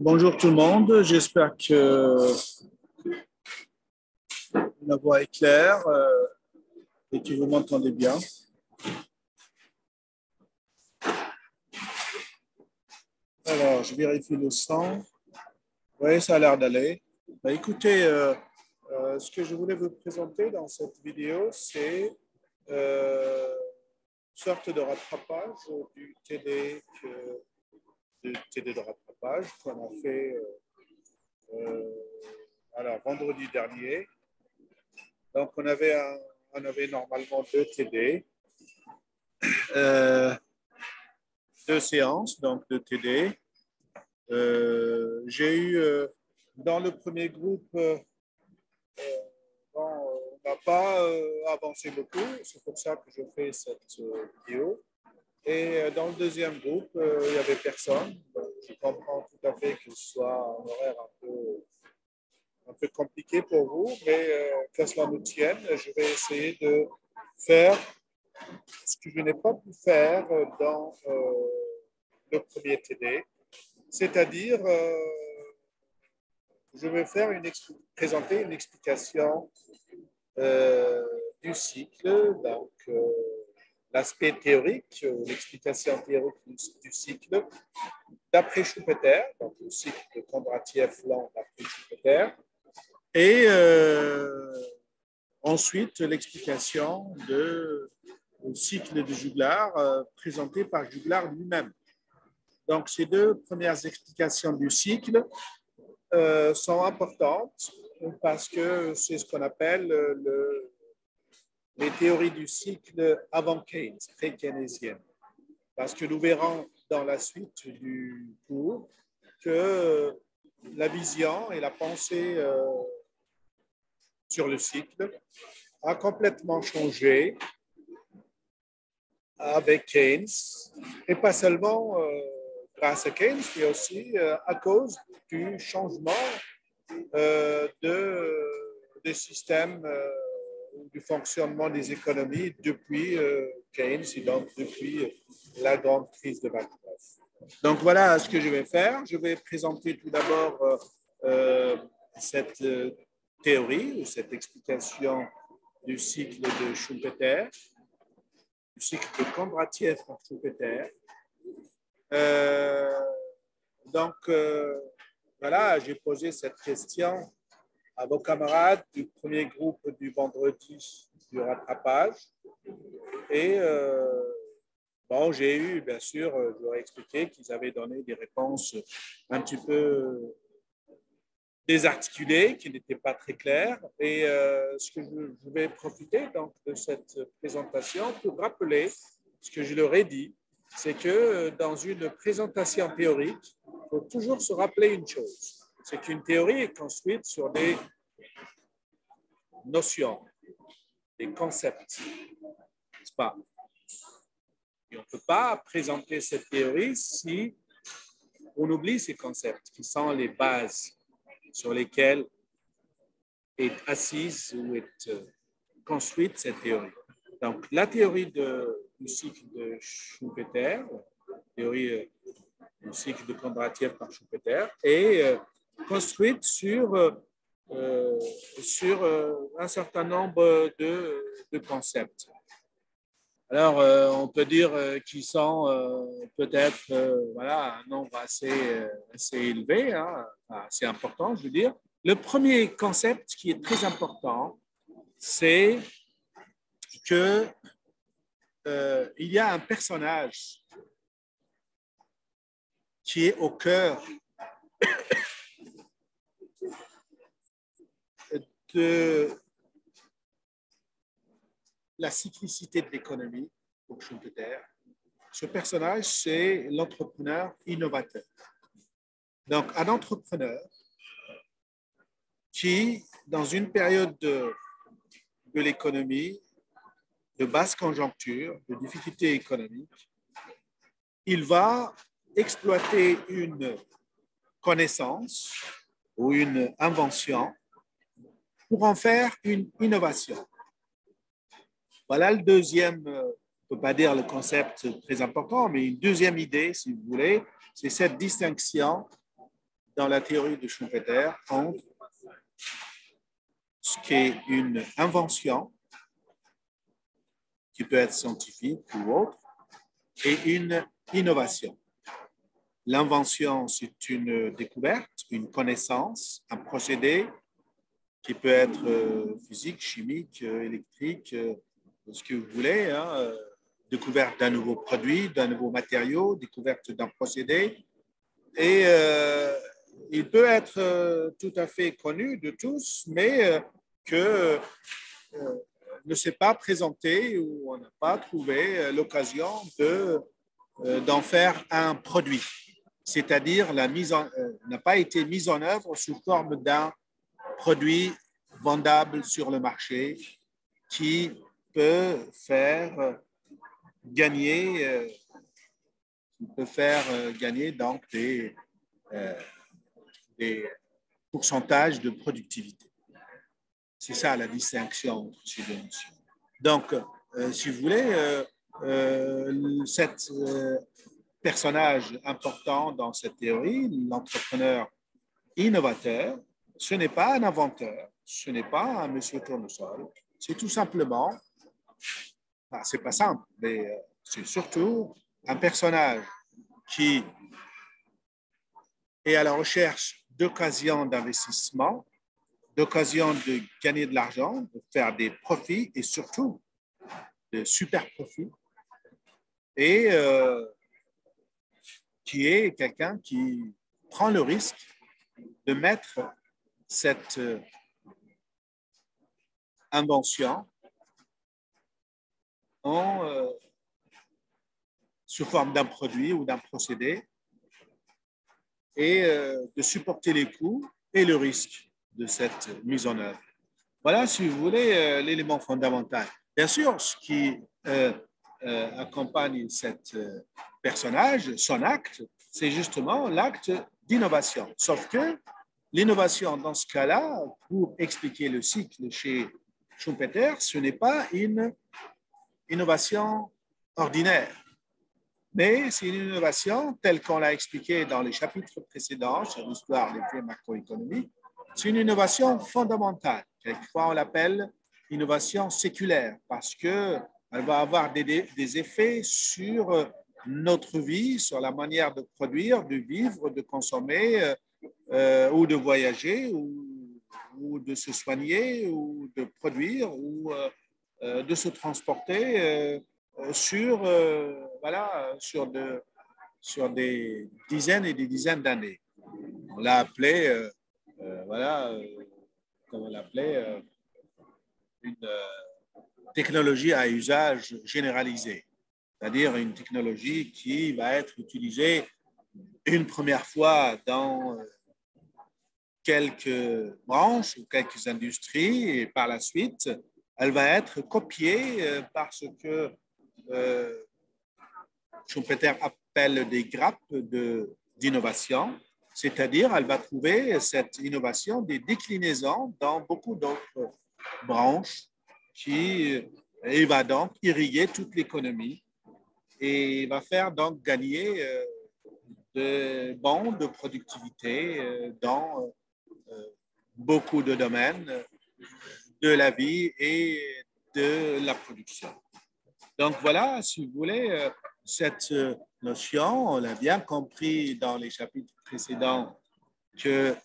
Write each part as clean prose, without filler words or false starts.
Bonjour tout le monde, j'espère que la voix est claire et que vous m'entendez bien. Alors, je vérifie le son. Oui, ça a l'air d'aller. Écoutez, ce que je voulais vous présenter dans cette vidéo, c'est une sorte de rattrapage du TD de rattrapage qu'on a fait alors, vendredi dernier. Donc, on avait normalement deux TD, deux séances, donc de TD. J'ai eu dans le premier groupe, on n'a pas avancé beaucoup, c'est pour ça que je fais cette vidéo. Et dans le deuxième groupe, il n'y avait personne. Donc, je comprends tout à fait que ce soit un horaire un peu compliqué pour vous, mais que cela nous tienne, je vais essayer de faire ce que je n'ai pas pu faire dans le premier TD, c'est-à-dire je vais présenter une explication du cycle, donc l'aspect théorique, l'explication théorique du cycle d'après Schumpeter, donc le cycle de Kondratiev-Land d'après Schumpeter, et ensuite l'explication du cycle de Juglar présenté par Juglar lui-même. Donc, ces deux premières explications du cycle sont importantes parce que c'est ce qu'on appelle les théories du cycle avant Keynes, pré-keynésiennes. Parce que nous verrons dans la suite du cours que la vision et la pensée sur le cycle a complètement changé avec Keynes, et pas seulement grâce à Keynes, mais aussi à cause du changement de système du fonctionnement des économies depuis Keynes et donc depuis la grande crise de 29. Donc voilà ce que je vais faire. Je vais présenter tout d'abord cette théorie ou cette explication du cycle de Schumpeter, du cycle de Kondratiev par Schumpeter. Donc, voilà, j'ai posé cette question à vos camarades du premier groupe du vendredi du rattrapage. Et bon, j'ai eu, bien sûr, je leur ai expliqué qu'ils avaient donné des réponses un petit peu désarticulées, qui n'étaient pas très claires. Et ce que je vais profiter donc de cette présentation pour rappeler ce que je leur ai dit, c'est que dans une présentation théorique, il faut toujours se rappeler une chose, c'est qu'une théorie est construite sur des notions, des concepts, n'est-ce pas? Et on ne peut pas présenter cette théorie si on oublie ces concepts qui sont les bases sur lesquelles est assise ou est construite cette théorie. Donc, la théorie du cycle de Schumpeter, théorie du cycle de Kondratiev par Schumpeter, est construite sur un certain nombre de concepts. Alors, on peut dire qu'ils sont peut-être voilà, un nombre assez élevé, hein, assez important, je veux dire. Le premier concept qui est très important, c'est que il y a un personnage qui est au cœur de la cyclicité de l'économie pour Schumpeter. Ce personnage, c'est l'entrepreneur innovateur. Donc, un entrepreneur qui, dans une période de l'économie, de basse conjoncture, de difficultés économiques, il va exploiter une connaissance ou une invention pour en faire une innovation. Voilà le deuxième, on ne peut pas dire le concept très important, mais une deuxième idée, si vous voulez, c'est cette distinction dans la théorie de Schumpeter entre ce qui est une invention, qui peut être scientifique ou autre, et une innovation. L'invention, c'est une découverte, une connaissance, un procédé qui peut être physique, chimique, électrique, ce que vous voulez, hein, découverte d'un nouveau produit, d'un nouveau matériau, découverte d'un procédé. Et il peut être tout à fait connu de tous, mais que ne s'est pas présenté ou on n'a pas trouvé l'occasion d'en faire un produit. C'est-à-dire n'a pas été mise en œuvre sous forme d'un produit vendable sur le marché qui peut faire gagner, donc des pourcentages de productivité. C'est ça la distinction entre ces deux notions. Donc, si vous voulez, cet personnage important dans cette théorie, l'entrepreneur innovateur, ce n'est pas un inventeur, ce n'est pas un monsieur tournesol, c'est tout simplement, c'est pas simple, mais c'est surtout un personnage qui est à la recherche d'occasions d'investissement, d'occasions de gagner de l'argent, de faire des profits et surtout de super profits, et qui est quelqu'un qui prend le risque de mettre cette invention sous forme d'un produit ou d'un procédé et de supporter les coûts et le risque de cette mise en œuvre. Voilà, si vous voulez, l'élément fondamental. Bien sûr, ce qui accompagne cet personnage, son acte, c'est justement l'acte d'innovation. Sauf que l'innovation, dans ce cas-là, pour expliquer le cycle chez Schumpeter, ce n'est pas une innovation ordinaire, mais c'est une innovation telle qu'on l'a expliqué dans les chapitres précédents sur l'histoire des faits macroéconomiques. C'est une innovation fondamentale. Quelquefois, on l'appelle innovation séculaire parce qu'elle va avoir des effets sur notre vie, sur la manière de produire, de vivre, de consommer ou de voyager ou de se soigner ou de produire ou de se transporter sur des dizaines et des dizaines d'années. On l'a appelé, comme on l'appelait, une technologie à usage généralisé, c'est-à-dire une technologie qui va être utilisée une première fois dans quelques branches ou quelques industries et par la suite, elle va être copiée parce que Schumpeter appelle des grappes d'innovation, c'est-à-dire elle va trouver cette innovation des déclinaisons dans beaucoup d'autres branches et va donc irriguer toute l'économie et va faire donc gagner de bons de productivité dans beaucoup de domaines de la vie et de la production. Donc voilà, si vous voulez, cette notion, on l'a bien compris dans les chapitres précédents que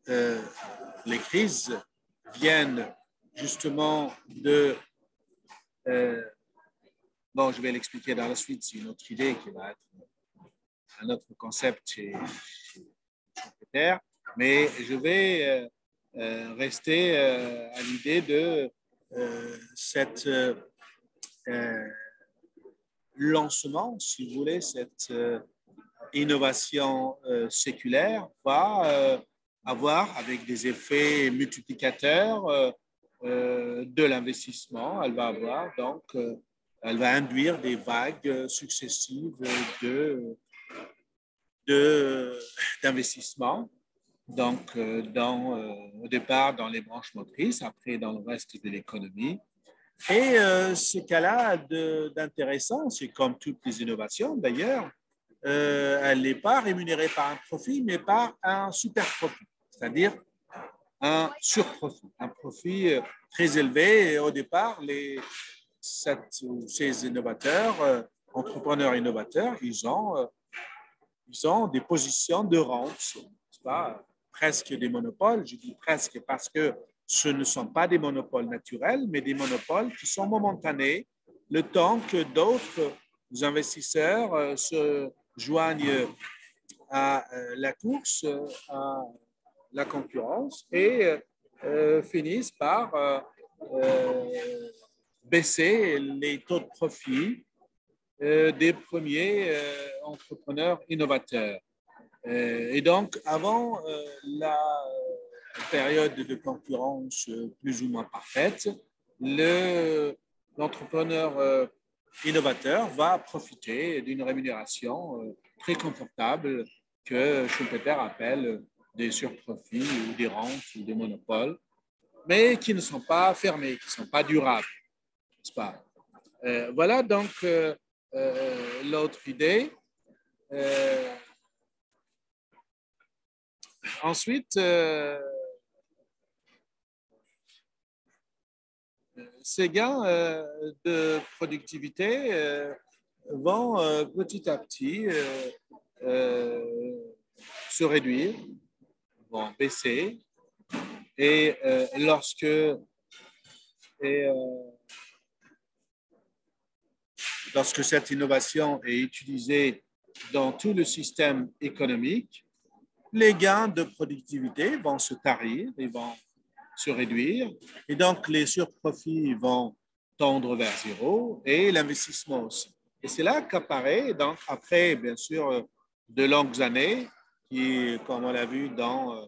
les crises viennent justement de... bon, je vais l'expliquer dans la suite, c'est une autre idée qui va être un autre concept chez Schumpeter, mais je vais rester à l'idée de cette lancement, si vous voulez, cette innovation séculaire va avoir avec des effets multiplicateurs de l'investissement. Elle va avoir donc, elle va induire des vagues successives d'investissement. Donc, au départ dans les branches motrices, après dans le reste de l'économie. Et ce qu'elle a d'intéressant, c'est comme toutes les innovations d'ailleurs, elle n'est pas rémunérée par un profit, mais par un super profit, c'est-à-dire un surprofit, un profit très élevé. Et au départ, ces innovateurs, entrepreneurs innovateurs, ils ont des positions de rente, c'est pas presque des monopoles. Je dis presque parce que ce ne sont pas des monopoles naturels, mais des monopoles qui sont momentanés, le temps que d'autres investisseurs se joignent à la course, à la concurrence et finissent par baisser les taux de profit des premiers entrepreneurs innovateurs. Et donc, avant la période de concurrence plus ou moins parfaite, l'entrepreneur innovateur va profiter d'une rémunération très confortable que Schumpeter appelle des surprofits ou des rentes ou des monopoles, mais qui ne sont pas fermés, qui ne sont pas durables, n'est-ce pas? Voilà donc l'autre idée. Ensuite, ces gains de productivité vont petit à petit se réduire, vont baisser. Et lorsque cette innovation est utilisée dans tout le système économique, les gains de productivité vont se tarir, ils vont se réduire, et donc les surprofits vont tendre vers zéro et l'investissement aussi. Et c'est là qu'apparaît, donc après, bien sûr, de longues années, qui, comme on l'a vu dans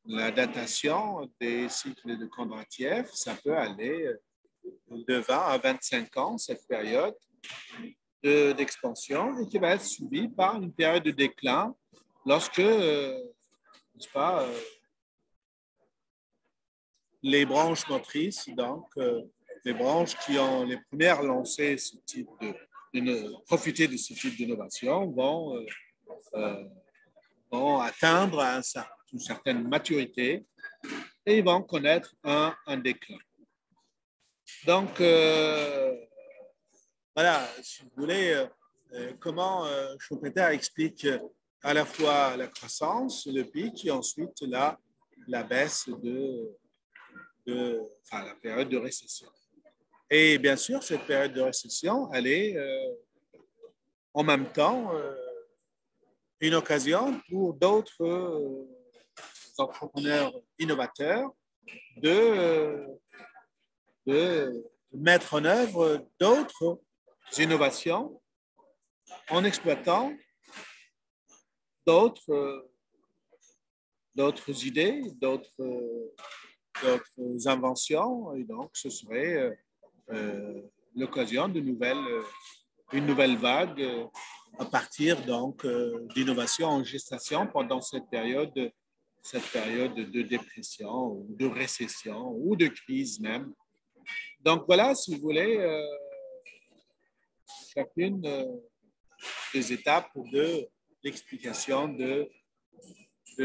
la datation des cycles de Kondratiev, ça peut aller de 20 à 25 ans, cette période d'expansion, et qui va être suivie par une période de déclin lorsque, n'est-ce pas, les branches motrices, donc les branches qui ont les premières lancé ce type profiter de ce type d'innovation vont atteindre une certaine maturité et ils vont connaître un déclin. Donc, voilà, si vous voulez, comment Schumpeter explique à la fois la croissance, le pic, et ensuite la baisse la période de récession. Et bien sûr, cette période de récession, elle est en même temps une occasion pour d'autres entrepreneurs innovateurs de mettre en œuvre d'autres innovations en exploitant d'autres idées, d'autres inventions. Et donc, ce serait l'occasion une nouvelle vague à partir donc d'innovation en gestation pendant cette période de dépression ou de récession ou de crise même. Donc voilà, si vous voulez, chacune des étapes de l'explication de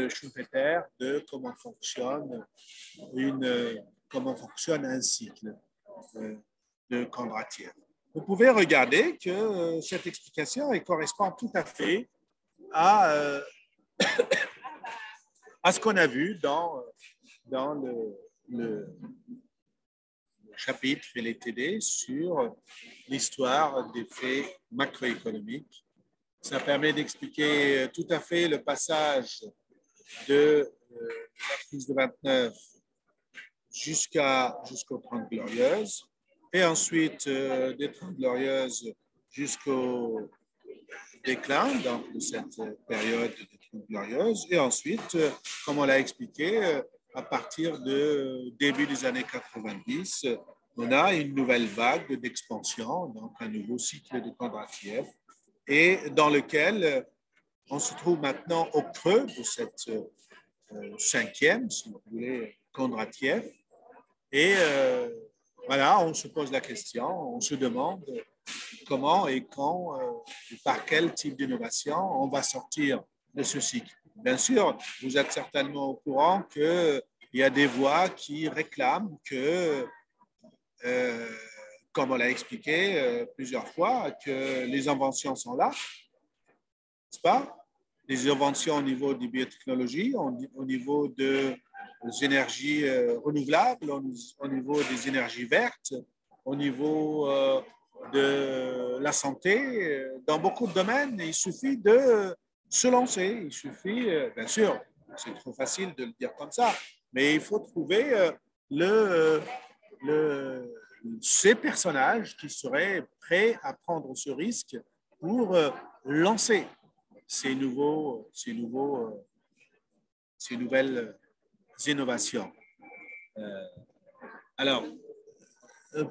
Schumpeter de comment fonctionne un cycle de Kondratiev. Vous pouvez regarder que cette explication elle correspond tout à fait à ce qu'on a vu dans le chapitre LTD sur l'histoire des faits macroéconomiques. Ça permet d'expliquer tout à fait le passage de la crise de 29 jusqu'aux 30 Glorieuses, et ensuite des 30 Glorieuses jusqu'au déclin donc, de cette période des 30 Glorieuses, et ensuite, comme on l'a expliqué, à partir de début des années 90, on a une nouvelle vague d'expansion, donc un nouveau cycle de Kondratiev, et dans lequel on se trouve maintenant au creux de cette cinquième, si vous voulez, Kondratiev, et voilà, on se pose la question, on se demande comment et quand, par quel type d'innovation on va sortir de ce cycle. Bien sûr, vous êtes certainement au courant qu'il y a des voix qui réclament que, euh, comme on l'a expliqué plusieurs fois, que les inventions sont là, n'est-ce pas? Les inventions au niveau des biotechnologies, au niveau des énergies renouvelables, au niveau des énergies vertes, au niveau de la santé. Dans beaucoup de domaines, il suffit de se lancer. Il suffit, bien sûr, c'est trop facile de le dire comme ça, mais il faut trouver le, le, ces personnages qui seraient prêts à prendre ce risque pour lancer ces nouvelles innovations. Euh, alors,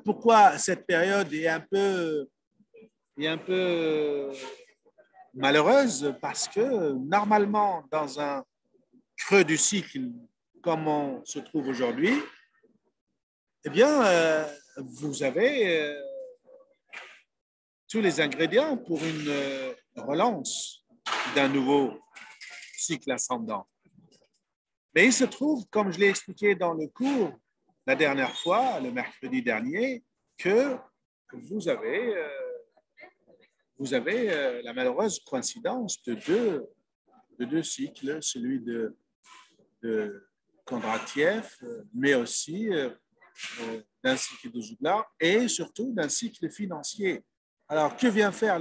pourquoi cette période est un peu malheureuse? Parce que normalement, dans un creux du cycle comme on se trouve aujourd'hui, eh bien, vous avez tous les ingrédients pour une relance d'un nouveau cycle ascendant. Mais il se trouve, comme je l'ai expliqué dans le cours la dernière fois, le mercredi dernier, que vous avez, la malheureuse coïncidence de deux cycles, celui de Kondratiev, mais aussi d'un cycle de Juglar et surtout d'un cycle financier. Alors, que vient faire,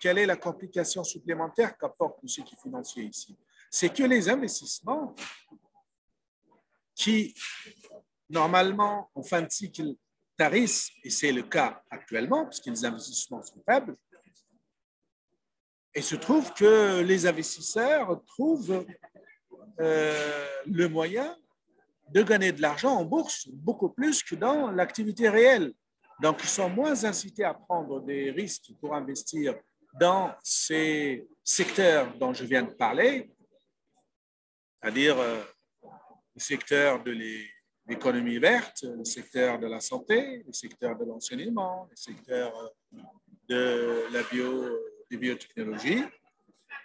quelle est la complication supplémentaire qu'apporte le cycle financier ici? C'est que les investissements qui, normalement, en fin de cycle, tarissent, et c'est le cas actuellement, puisque les investissements sont faibles, et se trouve que les investisseurs trouvent le moyen de gagner de l'argent en bourse beaucoup plus que dans l'activité réelle. Donc, ils sont moins incités à prendre des risques pour investir dans ces secteurs dont je viens de parler, c'est-à-dire le secteur de l'économie verte, le secteur de la santé, le secteur de l'enseignement, le secteur de des biotechnologies.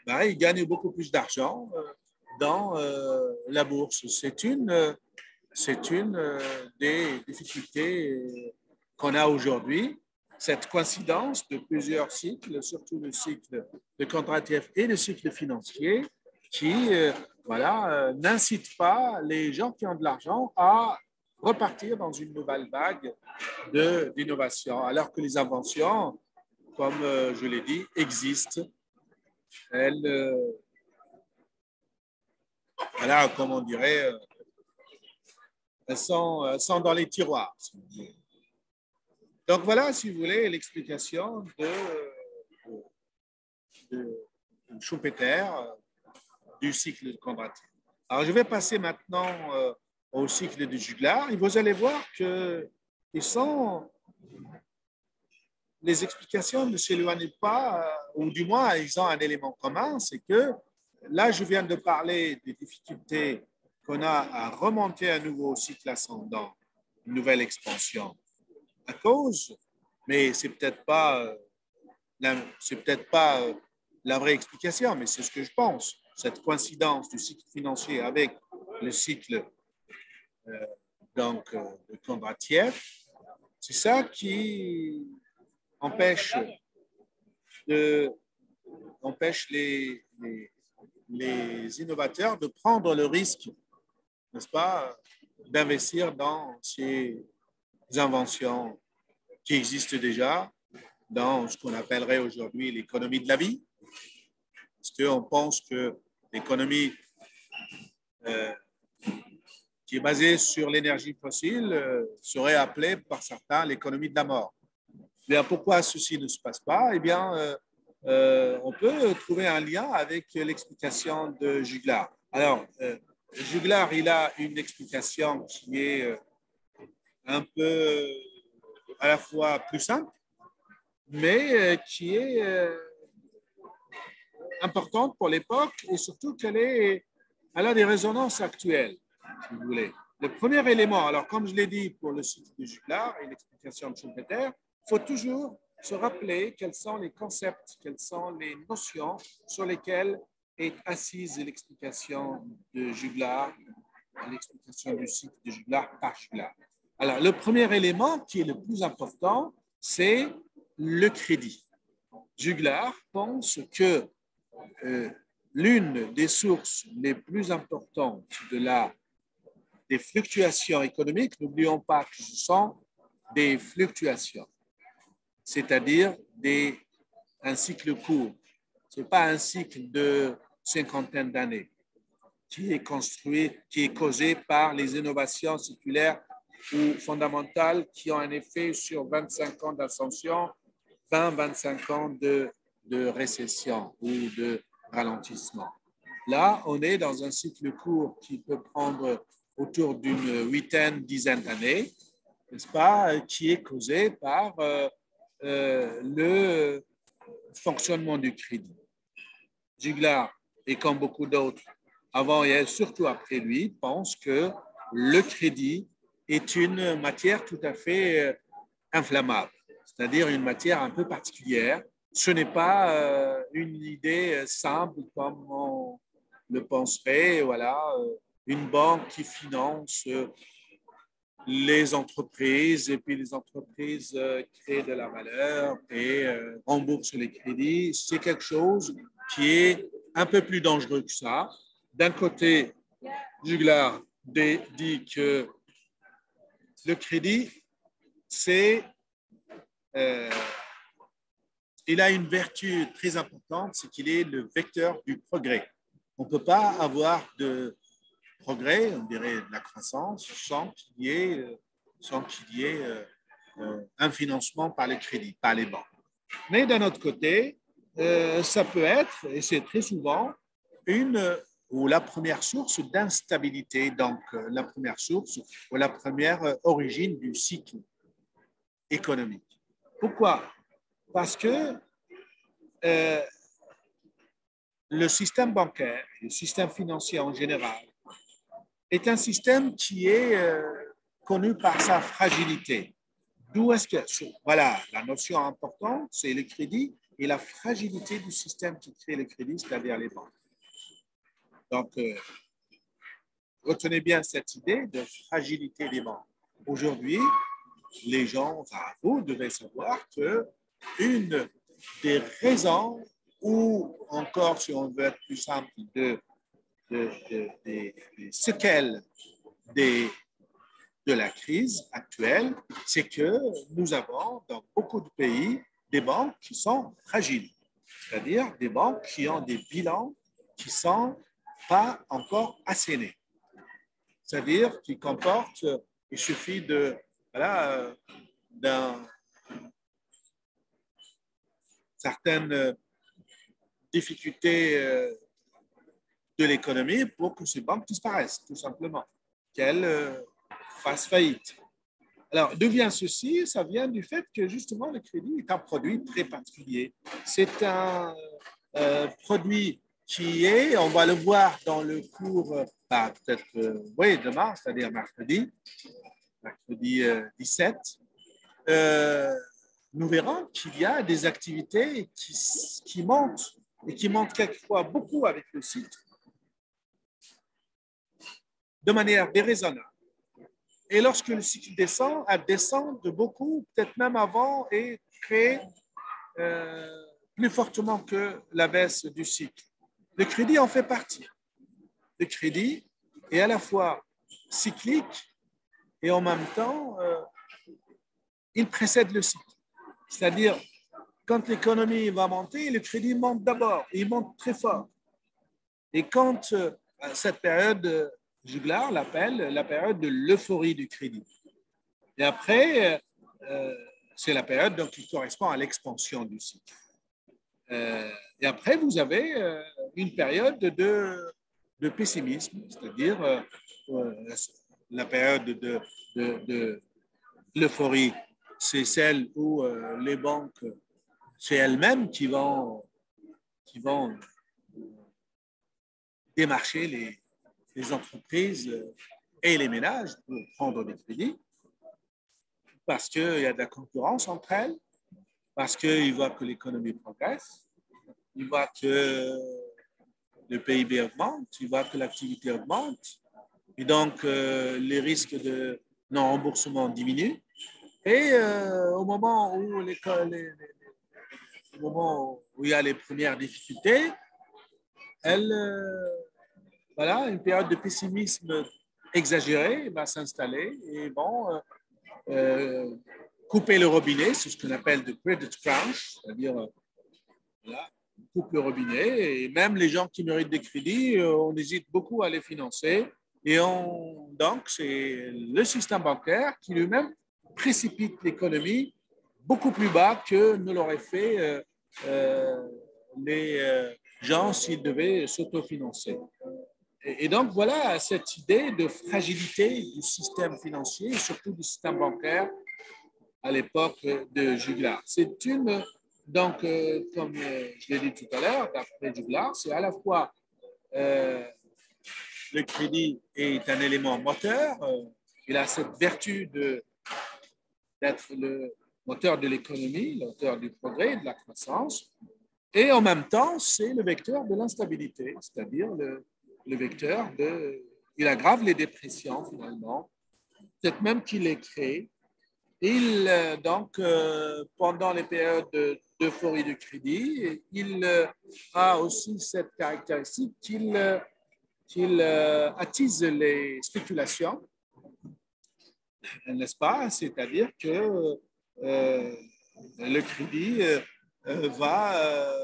Ben, ils gagnent beaucoup plus d'argent dans la bourse. C'est une des difficultés qu'on a aujourd'hui, cette coïncidence de plusieurs cycles, surtout le cycle de Kondratiev et le cycle financier, qui n'incite pas les gens qui ont de l'argent à repartir dans une nouvelle vague d'innovation, alors que les inventions, comme je l'ai dit, existent. Elles, voilà, comme on dirait, elles sont dans les tiroirs. Si vous voulez. Donc voilà, si vous voulez, l'explication de Schumpeter du cycle de Kondratiev. Alors je vais passer maintenant au cycle de Juglar et vous allez voir que les explications ne s'éloignent pas, ou du moins ils ont un élément commun, c'est que là je viens de parler des difficultés qu'on a à remonter à nouveau au cycle ascendant, une nouvelle expansion à cause, mais c'est peut-être pas la vraie explication, mais c'est ce que je pense. Cette coïncidence du cycle financier avec le cycle de Kondratiev, c'est ça qui empêche, empêche les innovateurs de prendre le risque, n'est-ce pas, d'investir dans ces inventions qui existent déjà dans ce qu'on appellerait aujourd'hui l'économie de la vie. Parce qu'on pense que l'économie qui est basée sur l'énergie fossile serait appelée par certains l'économie de la mort. Bien, pourquoi ceci ne se passe pas? Eh bien, on peut trouver un lien avec l'explication de Juglar. Alors, Juglar, il a une explication qui est un peu à la fois plus simple, mais qui est importante pour l'époque et surtout qu'elle a des résonances actuelles, si vous voulez. Le premier élément, alors comme je l'ai dit pour le cycle de Juglar et l'explication de Schumpeter, il faut toujours se rappeler quels sont les concepts, quelles sont les notions sur lesquelles est assise l'explication de Juglar, l'explication du cycle de Juglar par Juglar. Alors, le premier élément qui est le plus important, c'est le crédit. Juglar pense que l'une des sources les plus importantes des fluctuations économiques, n'oublions pas que ce sont des fluctuations, c'est-à-dire un cycle court. Ce n'est pas un cycle de cinquantaine d'années qui est construit, qui est causé par les innovations circulaires ou fondamentales qui ont un effet sur 25 ans d'ascension, 20-25 ans de récession ou de ralentissement. Là, on est dans un cycle court qui peut prendre autour d'une dizaine d'années, n'est-ce pas, qui est causé par le fonctionnement du crédit. Juglar, et comme beaucoup d'autres, avant et surtout après lui, pense que le crédit est une matière tout à fait inflammable, c'est-à-dire une matière un peu particulière. Ce n'est pas une idée simple comme on le penserait, voilà, une banque qui finance les entreprises et puis les entreprises créent de la valeur et remboursent les crédits. C'est quelque chose qui est un peu plus dangereux que ça. D'un côté, Juglar dit que le crédit, il a une vertu très importante, c'est qu'il est le vecteur du progrès. On ne peut pas avoir de progrès, on dirait de la croissance, sans qu'il y ait un financement par les crédits, par les banques. Mais d'un autre côté, ça peut être, et c'est très souvent, la première source d'instabilité, donc la première source ou la première origine du cycle économique. Pourquoi? Parce que le système bancaire, le système financier en général, est un système qui est connu par sa fragilité. D'où est-ce que, voilà, la notion importante, c'est le crédit et la fragilité du système qui crée le crédit, c'est-à-dire les banques. Donc, retenez bien cette idée de fragilité des banques. Aujourd'hui, les gens, vous devez savoir que une des raisons, ou encore, si on veut être plus simple, des séquelles de la crise actuelle, c'est que nous avons dans beaucoup de pays des banques qui sont fragiles, c'est-à-dire des banques qui ont des bilans qui ne sont pas encore assénés. C'est-à-dire qui comportent, il suffit d'un certaines difficultés de l'économie pour que ces banques disparaissent, tout simplement, qu'elles fassent faillite. Alors, d'où vient ceci? Ça vient du fait que justement le crédit est un produit très particulier. C'est un produit qui est, on va le voir dans le cours, peut-être demain, c'est-à-dire mercredi 17, nous verrons qu'il y a des activités qui montent et qui montent quelquefois beaucoup avec le cycle de manière déraisonnable. Et lorsque le cycle descend, elle descend de beaucoup, peut-être même avant, et très plus fortement que la baisse du cycle. Le crédit en fait partie. Le crédit est à la fois cyclique et en même temps, il précède le cycle. C'est-à-dire, quand l'économie va monter, le crédit monte d'abord, il monte très fort. Et quand cette période, Juglar l'appelle la période de l'euphorie du crédit. Et après, c'est la période donc, qui correspond à l'expansion du cycle. Et après, vous avez une période de pessimisme, c'est-à-dire la période de l'euphorie, c'est celle où les banques, c'est elles-mêmes qui vont démarcher les entreprises et les ménages pour prendre des crédits parce qu'il y a de la concurrence entre elles, parce qu'ils voient que l'économie progresse, ils voient que le PIB augmente, ils voient que l'activité augmente, et donc les risques de non-remboursement diminuent. Et au moment où il y a les premières difficultés, voilà, une période de pessimisme exagéré va s'installer et couper le robinet, c'est ce qu'on appelle de credit crunch, c'est-à-dire voilà, on coupe le robinet et même les gens qui méritent des crédits, on hésite beaucoup à les financer et donc c'est le système bancaire qui lui-même précipite l'économie beaucoup plus bas que ne l'auraient fait les gens s'ils devaient s'autofinancer. Et donc, voilà cette idée de fragilité du système financier et surtout du système bancaire à l'époque de Juglar. C'est une, donc, comme je l'ai dit tout à l'heure, d'après Juglar, c'est à la fois le crédit est un élément moteur, il a cette vertu d'être le moteur de l'économie, le moteur du progrès, de la croissance, et en même temps, c'est le vecteur de l'instabilité, c'est-à-dire le vecteur de... Il aggrave les dépressions, finalement, peut-être même qu'il les crée. Pendant les périodes d'euphorie du crédit, il a aussi cette caractéristique qu'il attise les spéculations, n'est-ce pas? C'est-à-dire que le crédit va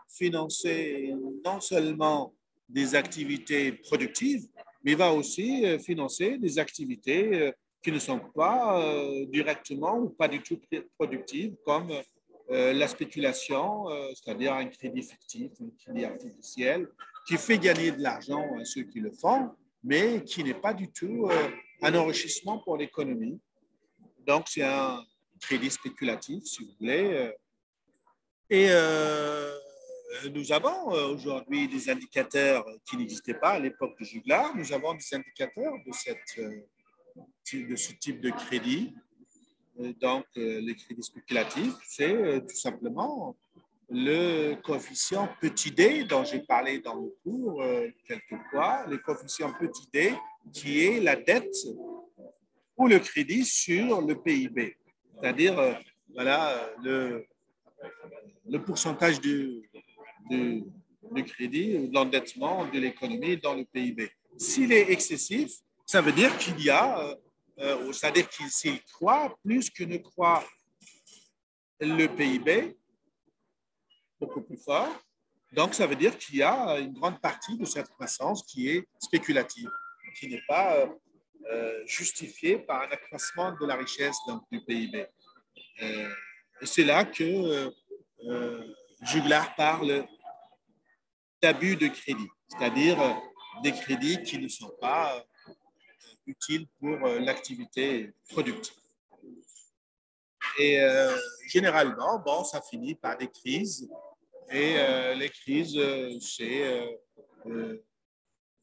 financer non seulement des activités productives, mais va aussi financer des activités qui ne sont pas directement ou pas du tout productives, comme la spéculation, c'est-à-dire un crédit fictif, un crédit artificiel, qui fait gagner de l'argent à ceux qui le font, mais qui n'est pas du tout un enrichissement pour l'économie. Donc, c'est un crédit spéculatif, si vous voulez. Et nous avons aujourd'hui des indicateurs qui n'existaient pas à l'époque de Juglar. Nous avons des indicateurs de ce type de crédit. Donc, les crédits spéculatifs, c'est tout simplement le coefficient petit d dont j'ai parlé dans le cours quelquefois, le coefficient petit d qui est la dette ou le crédit sur le PIB. C'est-à-dire, voilà, le pourcentage du crédit, de l'endettement de l'économie dans le PIB. S'il est excessif, ça veut dire qu'il y a, c'est-à-dire qu'il croît plus que ne croît le PIB, beaucoup plus fort. Donc, ça veut dire qu'il y a une grande partie de cette croissance qui est spéculative, qui n'est pas justifiée par un accroissement de la richesse donc, du PIB. Et c'est là que Juglar parle d'abus de crédit, c'est-à-dire des crédits qui ne sont pas utiles pour l'activité productive. Et généralement, bon, ça finit par des crises. Et les crises, c'est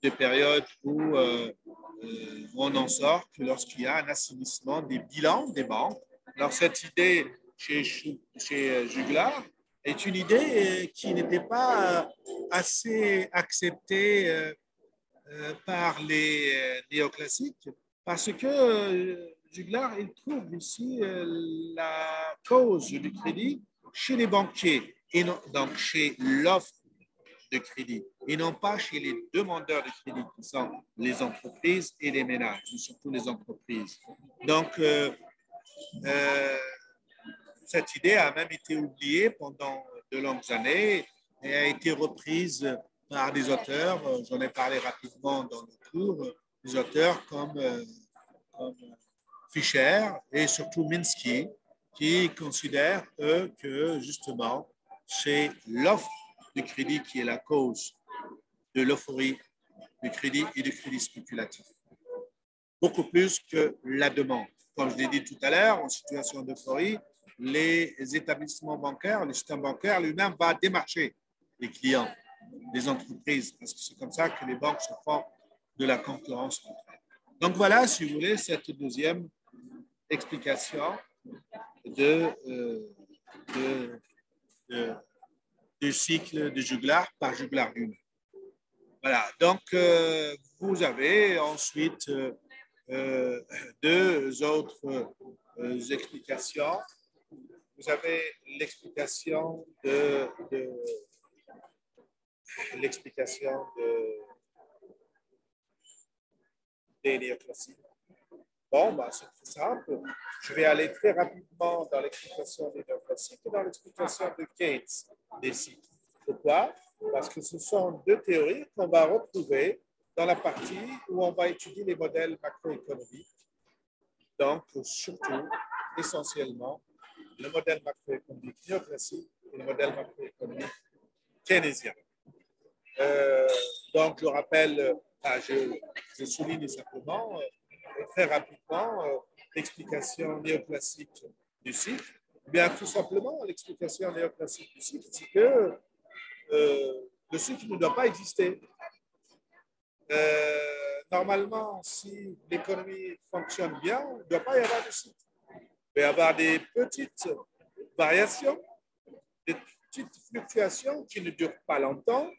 des périodes où on n'en sort que lorsqu'il y a un assainissement des bilans des banques. Alors, cette idée chez Juglar est une idée qui n'était pas assez acceptée par les néoclassiques parce que Juglar, il trouve ici la cause du crédit chez les banquiers, et non, donc chez l'offre de crédit, et non pas chez les demandeurs de crédit, qui sont les entreprises et les ménages, surtout les entreprises. Donc, cette idée a même été oubliée pendant de longues années et a été reprise par des auteurs, j'en ai parlé rapidement dans le cours, des auteurs comme Fischer et surtout Minsky, qui considèrent, eux, que justement, c'est l'offre du crédit qui est la cause de l'euphorie du crédit et du crédit spéculatif, beaucoup plus que la demande. Comme je l'ai dit tout à l'heure, en situation d'euphorie, les établissements bancaires, le système bancaire lui-même va démarcher les clients des entreprises, parce que c'est comme ça que les banques se font de la concurrence contraire. Donc voilà, si vous voulez, cette deuxième explication du cycle de juglar par juglar lui-même. Voilà, donc vous avez ensuite deux autres explications. Vous avez l'explication des néoclassiques. Bon, bah, c'est très simple. Je vais aller très rapidement dans l'explication des néoclassiques et dans l'explication de Keynes des cycles. Pourquoi? Parce que ce sont deux théories qu'on va retrouver dans la partie où on va étudier les modèles macroéconomiques. Donc, surtout, essentiellement, le modèle macroéconomique néoclassique et le modèle macroéconomique keynésien. Donc, je rappelle, je souligne simplement, très rapidement, l'explication néoclassique du cycle. Bien, tout simplement, l'explication néoclassique du cycle, c'est que le cycle ne doit pas exister. Normalement, si l'économie fonctionne bien, il ne doit pas y avoir de cycle. Il peut y avoir des petites variations, des petites fluctuations qui ne durent pas longtemps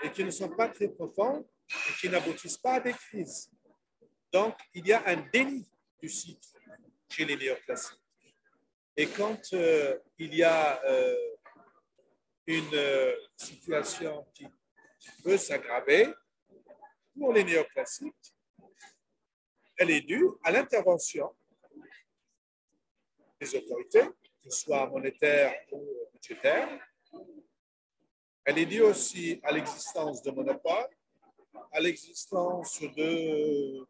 et qui ne sont pas très profondes et qui n'aboutissent pas à des crises. Donc, il y a un déni du cycle chez les néoclassiques. Et quand il y a une situation qui peut s'aggraver, pour les néoclassiques, elle est due à l'intervention des autorités, que ce soit monétaires ou budgétaires. Elle est due aussi à l'existence de monopoles, à l'existence de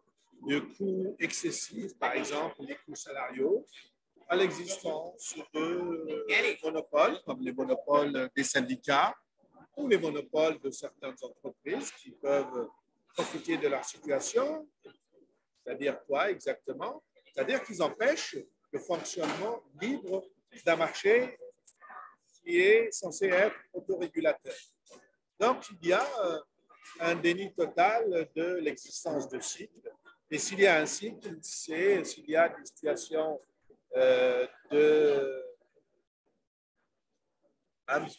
coûts excessifs, par exemple les coûts salariaux, à l'existence de monopoles, comme les monopoles des syndicats ou les monopoles de certaines entreprises qui peuvent profiter de leur situation. C'est-à-dire quoi exactement? C'est-à-dire qu'ils empêchent le fonctionnement libre d'un marché qui est censé être autorégulateur. Donc, il y a un déni total de l'existence de cycles. Et s'il y a un cycle, c'est s'il y a des situations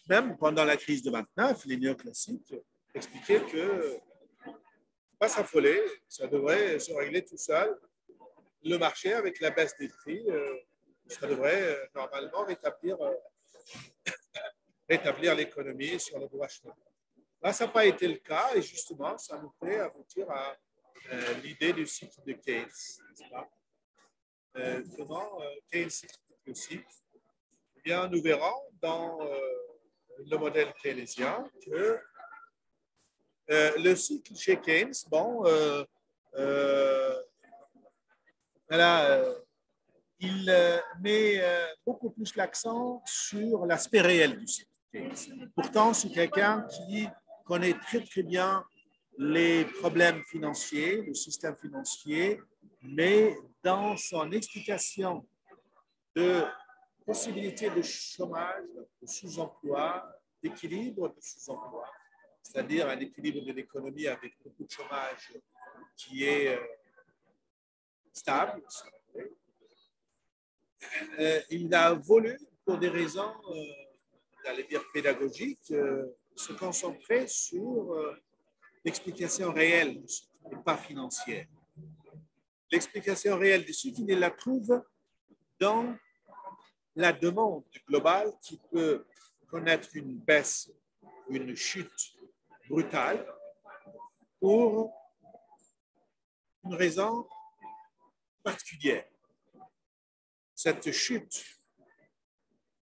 même pendant la crise de 29, les néoclassiques expliquaient que pas s'affoler, ça devrait se régler tout seul. Le marché, avec la baisse des prix, ça devrait normalement rétablir l'économie sur le droit chemin. Là, ça n'a pas été le cas et justement, ça nous fait aboutir à l'idée du cycle de Keynes, n'est-ce pas? Comment Keynes explique le cycle? Eh bien, nous verrons dans le modèle keynésien que le cycle chez Keynes, bon, voilà, il met beaucoup plus l'accent sur l'aspect réel du cycle Keynes. Pourtant, c'est quelqu'un qui connaît très très bien les problèmes financiers, le système financier, mais dans son explication de possibilité de chômage, de sous-emploi, d'équilibre de sous-emploi, c'est-à-dire un équilibre de l'économie avec beaucoup de chômage qui est stable. Il a voulu, pour des raisons, j'allais dire pédagogiques, se concentrer sur l'explication réelle du cycle et pas financière. L'explication réelle du cycle, il la trouve dans la demande globale qui peut connaître une baisse, une chute brutale pour une raison particulière. Cette chute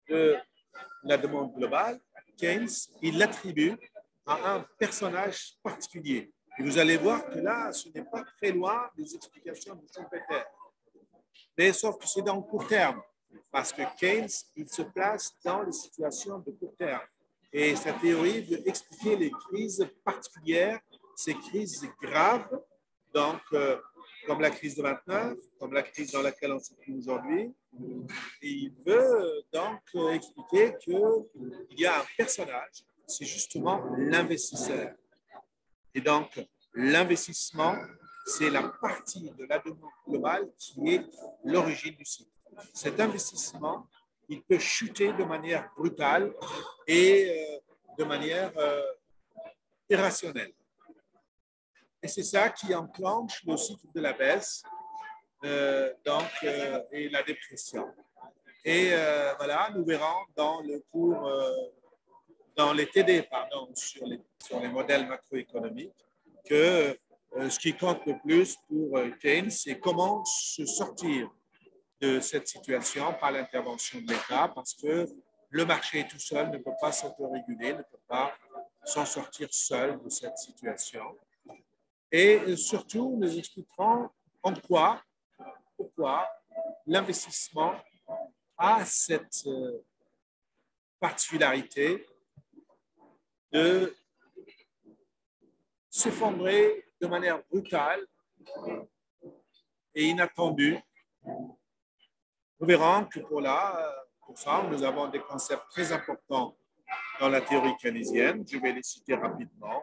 de la demande globale, Keynes, il l'attribue à un personnage particulier. Et vous allez voir que là, ce n'est pas très loin des explications de Schumpeter. Mais sauf que c'est dans le court terme, parce que Keynes, il se place dans les situations de court terme. Et sa théorie veut expliquer les crises particulières, ces crises graves, donc comme la crise de 29, comme la crise dans laquelle on se trouve aujourd'hui. Et il veut donc expliquer qu'il y a un personnage, c'est justement l'investisseur. Et donc, l'investissement, c'est la partie de la demande globale qui est l'origine du cycle. Cet investissement, il peut chuter de manière brutale et de manière irrationnelle. Et c'est ça qui enclenche le cycle de la baisse et la dépression. Et voilà, nous verrons dans le cours, dans les TD, pardon, sur les modèles macroéconomiques, que ce qui compte le plus pour Keynes, c'est comment se sortir de cette situation par l'intervention de l'État, parce que le marché tout seul ne peut pas s'autoréguler, ne peut pas s'en sortir seul de cette situation. Et surtout, nous expliquerons pourquoi l'investissement a cette particularité de s'effondrer de manière brutale et inattendue. Nous verrons que pour ça, nous avons des concepts très importants dans la théorie keynésienne. Je vais les citer rapidement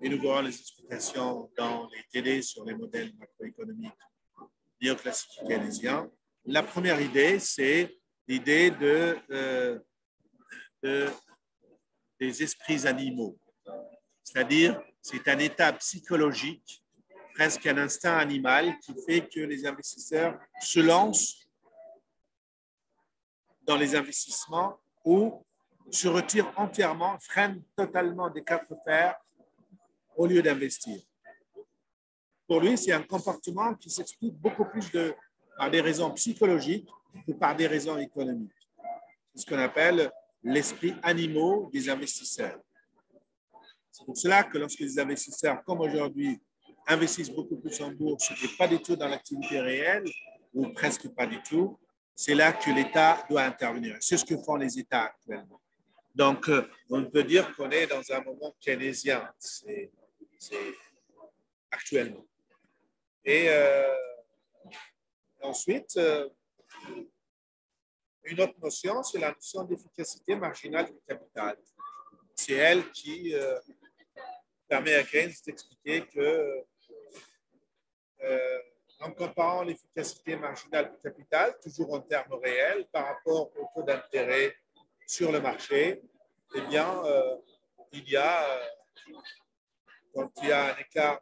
et nous verrons les explications dans les TD sur les modèles macroéconomiques néoclassiques keynésiens. La première idée, c'est l'idée des esprits animaux. C'est-à-dire, c'est un état psychologique, presque un instinct animal qui fait que les investisseurs se lancent dans les investissements ou se retirent entièrement, freinent totalement des quatre fers au lieu d'investir. Pour lui, c'est un comportement qui s'explique beaucoup plus par des raisons psychologiques que par des raisons économiques. C'est ce qu'on appelle l'esprit animaux des investisseurs. C'est pour cela que lorsque les investisseurs, comme aujourd'hui, investissent beaucoup plus en bourse et pas du tout dans l'activité réelle, ou presque pas du tout, c'est là que l'État doit intervenir. C'est ce que font les États actuellement. Donc, on peut dire qu'on est dans un moment keynésien, c'est actuellement. Et ensuite, une autre notion, c'est la notion d'efficacité marginale du capital. C'est elle qui permet à Keynes d'expliquer que en comparant l'efficacité marginale du capital, toujours en termes réels, par rapport au taux d'intérêt sur le marché, eh bien, quand il y a un écart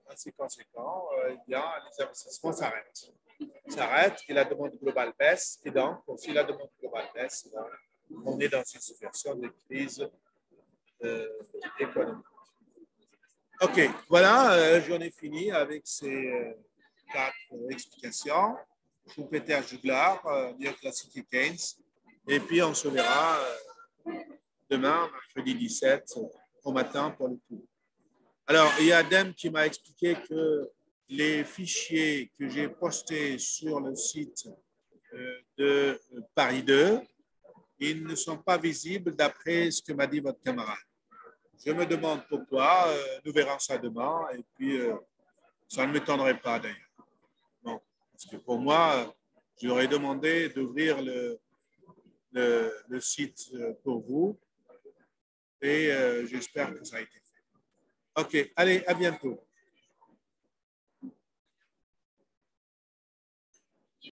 assez conséquent, eh bien, les investissements s'arrêtent et la demande globale baisse. Et donc, si la demande globale baisse, on est dans une situation de crise économique. OK, voilà, j'en ai fini avec ces 4 explications. Schumpeter, Juglar, néoclassique et Keynes. Et puis, on se verra demain, mercredi 17, au matin pour le cours. Alors, il y a Dem qui m'a expliqué que les fichiers que j'ai postés sur le site de Paris 2, ils ne sont pas visibles d'après ce que m'a dit votre camarade. Je me demande pourquoi, nous verrons ça demain, et puis ça ne m'étonnerait pas d'ailleurs. Non, parce que pour moi, j'aurais demandé d'ouvrir le site pour vous, et j'espère que ça a été fait. OK, allez, à bientôt.